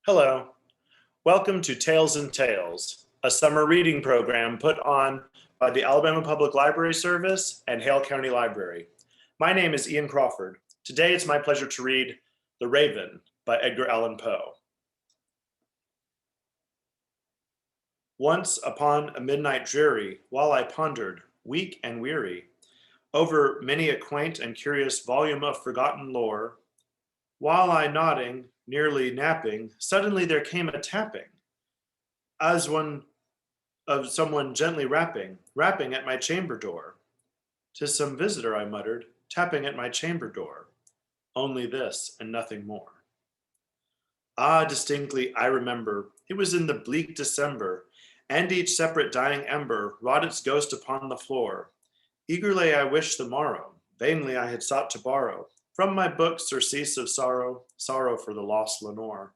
Hello. Welcome to Tales and Tales, a summer reading program put on by the Alabama Public Library Service and Hale County Library. My name is Ian Crawford. Today it's my pleasure to read The Raven by Edgar Allan Poe. Once upon a midnight dreary, while I pondered, weak and weary, over many a quaint and curious volume of forgotten lore, while I nodding, nearly napping, suddenly there came a tapping, as one of someone gently rapping at my chamber door. "'Tis some visitor," I muttered, tapping at my chamber door. Only this and nothing more. Ah, distinctly I remember, it was in the bleak December, and each separate dying ember wrought its ghost upon the floor. Eagerly I wished the morrow, vainly I had sought to borrow from my book surcease of sorrow, sorrow for the lost Lenore,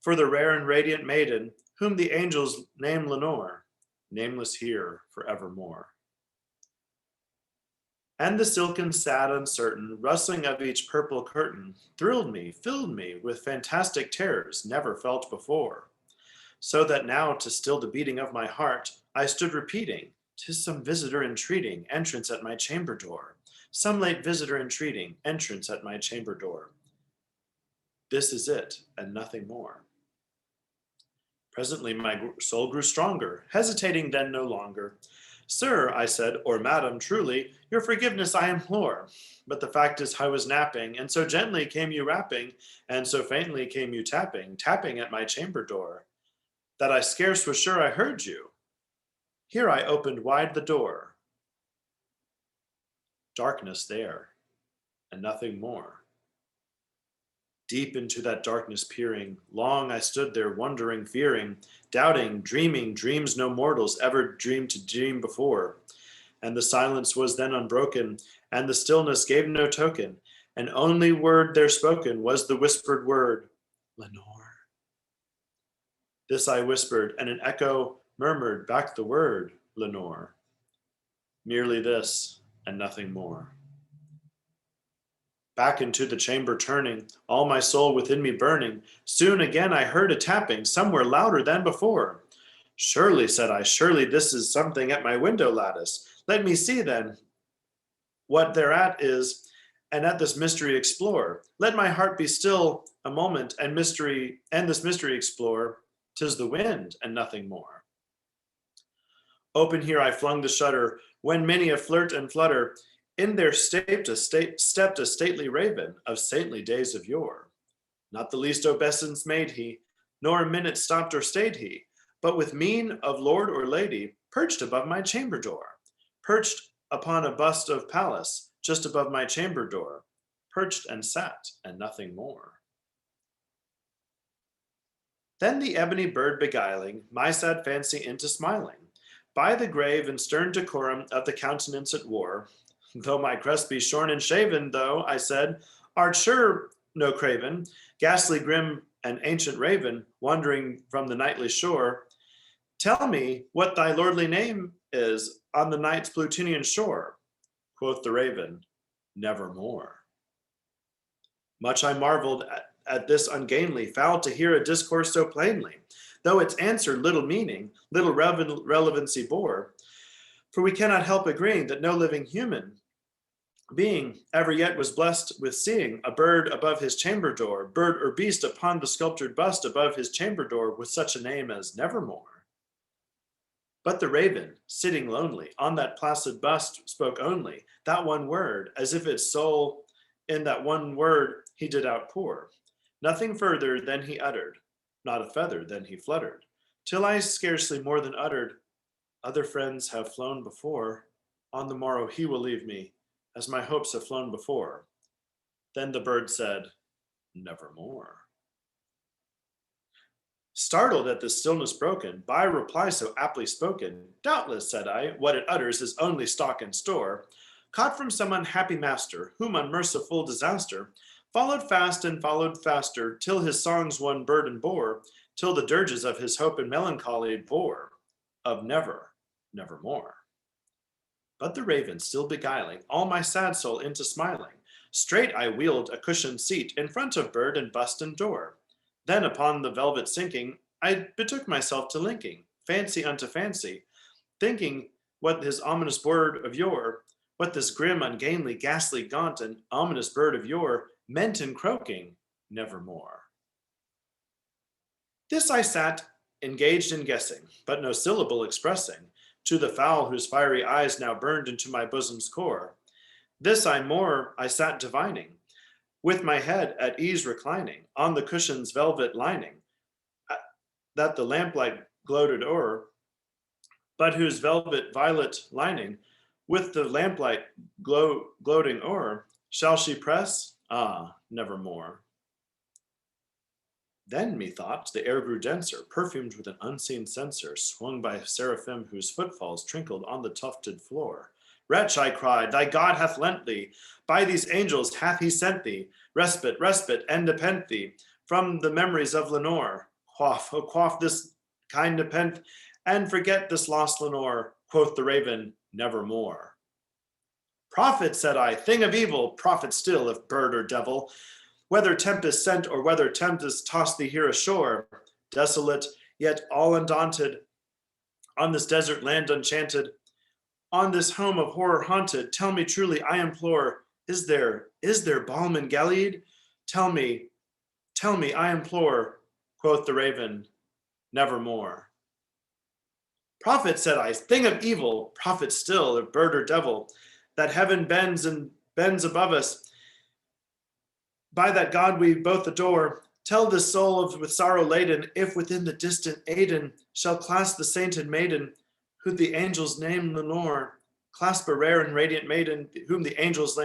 for the rare and radiant maiden whom the angels name Lenore, nameless here forevermore. And the silken, sad, uncertain rustling of each purple curtain thrilled me, filled me with fantastic terrors never felt before, so that now to still the beating of my heart I stood repeating, "'Tis some visitor entreating entrance at my chamber door, some late visitor entreating entrance at my chamber door. This is it, and nothing more." Presently my soul grew stronger, hesitating then no longer. "Sir," I said, "or madam, truly, your forgiveness I implore. But the fact is I was napping, and so gently came you rapping, and so faintly came you tapping, tapping at my chamber door, that I scarce was sure I heard you. Here I opened wide the door. Darkness there, and nothing more." Deep into that darkness peering, long I stood there wondering, fearing, doubting, dreaming dreams no mortals ever dreamed to dream before. And the silence was then unbroken, and the stillness gave no token, and only word there spoken was the whispered word, "Lenore." This I whispered, and an echo murmured back the word, "Lenore." Merely this, and nothing more. Back into the chamber turning, all my soul within me burning, soon again I heard a tapping, somewhere louder than before. "Surely," said I, "surely this is something at my window lattice. Let me see then what thereat is, and at this mystery explore. Let my heart be still a moment, and this mystery explore. 'Tis the wind, and nothing more." Open here I flung the shutter, when many a flirt and flutter in there stepped a stately raven of saintly days of yore. Not the least obeisance made he, nor a minute stopped or stayed he, but with mien of lord or lady perched above my chamber door, perched upon a bust of Pallas just above my chamber door, perched and sat, and nothing more. Then the ebony bird beguiling my sad fancy into smiling, by the grave and stern decorum of the countenance it wore, "Though my crest be shorn and shaven, thou," I said, "art sure no craven, ghastly grim and ancient raven, wandering from the nightly shore, tell me what thy lordly name is on the night's Plutonian shore." Quoth the raven, "Nevermore." Much I marveled at this ungainly fowl to hear a discourse so plainly, though its answer little meaning, little relevancy bore, for we cannot help agreeing that no living human being ever yet was blessed with seeing a bird above his chamber door, bird or beast upon the sculptured bust above his chamber door, with such a name as Nevermore. But the raven, sitting lonely on that placid bust, spoke only that one word, as if its soul in that one word he did outpour. Nothing further than he uttered, not a feather then he fluttered, till I scarcely more than uttered, "Other friends have flown before, on the morrow he will leave me, as my hopes have flown before." Then the bird said, "Nevermore." Startled at this stillness broken by a reply so aptly spoken, "Doubtless," said I, "what it utters is only stock and store, caught from some unhappy master, whom unmerciful disaster followed fast and followed faster, till his songs one burden bore, till the dirges of his hope and melancholy bore, of never, nevermore." But the raven, still beguiling all my sad soul into smiling, straight I wheeled a cushioned seat in front of bird and bust and door. Then upon the velvet sinking, I betook myself to linking, fancy unto fancy, thinking what his ominous word of yore, what this grim, ungainly, ghastly, gaunt, and ominous bird of yore meant in croaking, nevermore. This I sat, engaged in guessing, but no syllable expressing, to the fowl whose fiery eyes now burned into my bosom's core. This I sat divining, with my head at ease reclining, on the cushion's velvet lining, that the lamplight gloated o'er, but whose velvet violet lining, with the lamplight gloating o'er, shall she press? Ah, nevermore. Then, methought, the air grew denser, perfumed with an unseen censer, swung by seraphim whose footfalls trickled on the tufted floor. Wretch, I cried, thy God hath lent thee, by these angels hath he sent thee, respite, respite, and nepenthe, from the memories of Lenore. Quaff, oh quaff this kind nepenthe, and forget this lost Lenore, quoth the raven, nevermore. Prophet, said I, thing of evil, prophet still, if bird or devil, whether tempest sent or whether tempest tossed thee here ashore, desolate, yet all undaunted, on this desert land enchanted, on this home of horror haunted, tell me truly, I implore, is there balm in Gilead? Tell me, I implore, quoth the raven, nevermore. Prophet, said I, thing of evil, prophet still, if bird or devil, that heaven bends and bends above us, by that God we both adore, tell this soul with sorrow laden, if within the distant Aidenn shall clasp the sainted maiden, whom the angels name Lenore, clasp a rare and radiant maiden, whom the angels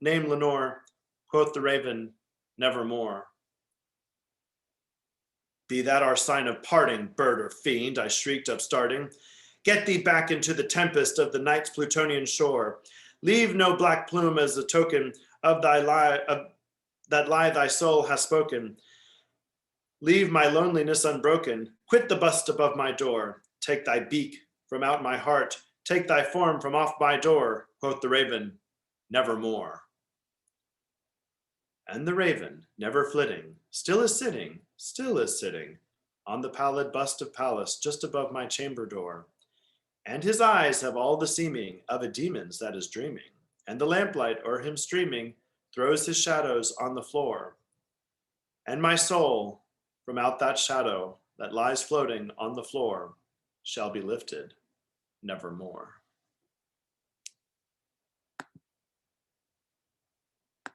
name Lenore, quoth the raven, nevermore. Be that our sign of parting, bird or fiend, I shrieked upstarting. Get thee back into the tempest of the night's Plutonian shore. Leave no black plume as a token of thy that lie thy soul hath spoken. Leave my loneliness unbroken. Quit the bust above my door. Take thy beak from out my heart. Take thy form from off my door, quoth the raven, nevermore. And the raven, never flitting, still is sitting, on the pallid bust of Pallas just above my chamber door. And his eyes have all the seeming of a demon's that is dreaming, and the lamplight o'er him streaming throws his shadows on the floor. And my soul, from out that shadow that lies floating on the floor, shall be lifted nevermore.